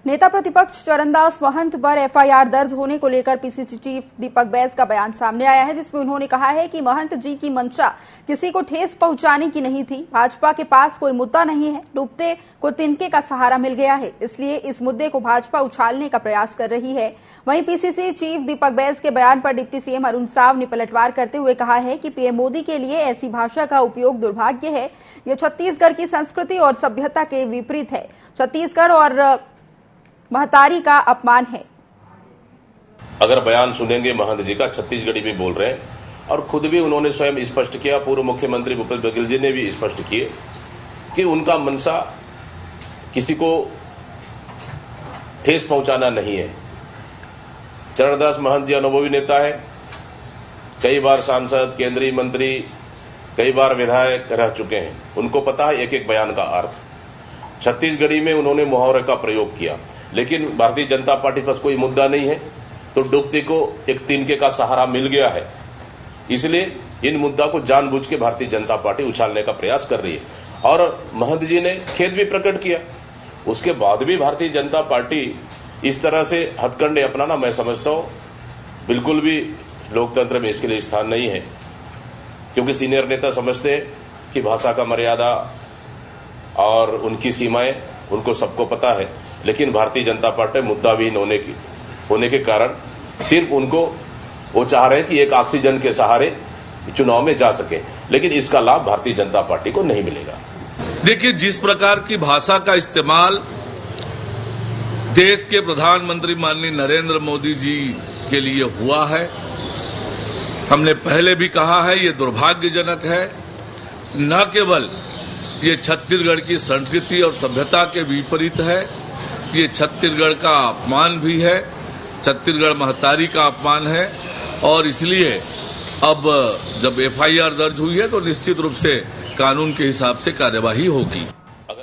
नेता प्रतिपक्ष चरणदास महंत पर एफआईआर दर्ज होने को लेकर पीसीसी चीफ दीपक बैस का बयान सामने आया है, जिसमें उन्होंने कहा है कि महंत जी की मंशा किसी को ठेस पहुंचाने की नहीं थी। भाजपा के पास कोई मुद्दा नहीं है, डूबते को तिनके का सहारा मिल गया है, इसलिए इस मुद्दे को भाजपा उछालने का प्रयास कर रही है। वहीं पीसीसी चीफ दीपक बैस के बयान पर डिप्टी सीएम अरुण साव ने पलटवार करते हुए कहा है कि पीएम मोदी के लिए ऐसी भाषा का उपयोग दुर्भाग्य है। ये छत्तीसगढ़ की संस्कृति और सभ्यता के विपरीत है। छत्तीसगढ़ और महतारी का अपमान है। अगर बयान सुनेंगे महंत जी का, छत्तीसगढ़ी भी बोल रहे हैं और खुद भी उन्होंने स्वयं स्पष्ट किया, पूर्व मुख्यमंत्री भूपेश बघेल जी ने भी स्पष्ट किए कि उनका मनसा किसी को ठेस पहुंचाना नहीं है। चरणदास महंत जी अनुभवी नेता है, कई बार सांसद, केंद्रीय मंत्री, कई बार विधायक रह चुके हैं। उनको पता है एक एक बयान का अर्थ। छत्तीसगढ़ी में उन्होंने मुहावरे का प्रयोग किया, लेकिन भारतीय जनता पार्टी पर कोई मुद्दा नहीं है तो डूबते को एक तिनके का सहारा मिल गया है। इसलिए इन मुद्दा को जानबूझ के भारतीय जनता पार्टी उछालने का प्रयास कर रही है और महंत जी ने खेद भी प्रकट किया। उसके बाद भी भारतीय जनता पार्टी इस तरह से हथकंडे अपनाना, मैं समझता हूं बिल्कुल भी लोकतंत्र में इसके लिए स्थान नहीं है, क्योंकि सीनियर नेता समझते हैं कि भाषा का मर्यादा और उनकी सीमाएं उनको सबको पता है। लेकिन भारतीय जनता पार्टी मुद्दाविहीन होने के कारण सिर्फ उनको वो चाह रहे हैं कि एक ऑक्सीजन के सहारे चुनाव में जा सके, लेकिन इसका लाभ भारतीय जनता पार्टी को नहीं मिलेगा। देखिए, जिस प्रकार की भाषा का इस्तेमाल देश के प्रधानमंत्री माननीय नरेंद्र मोदी जी के लिए हुआ है, हमने पहले भी कहा है, ये दुर्भाग्यजनक है। न केवल ये छत्तीसगढ़ की संस्कृति और सभ्यता के विपरीत है, ये छत्तीसगढ़ का अपमान भी है, छत्तीसगढ़ महतारी का अपमान है। और इसलिए अब जब एफआईआर दर्ज हुई है तो निश्चित रूप से कानून के हिसाब से कार्यवाही होगी।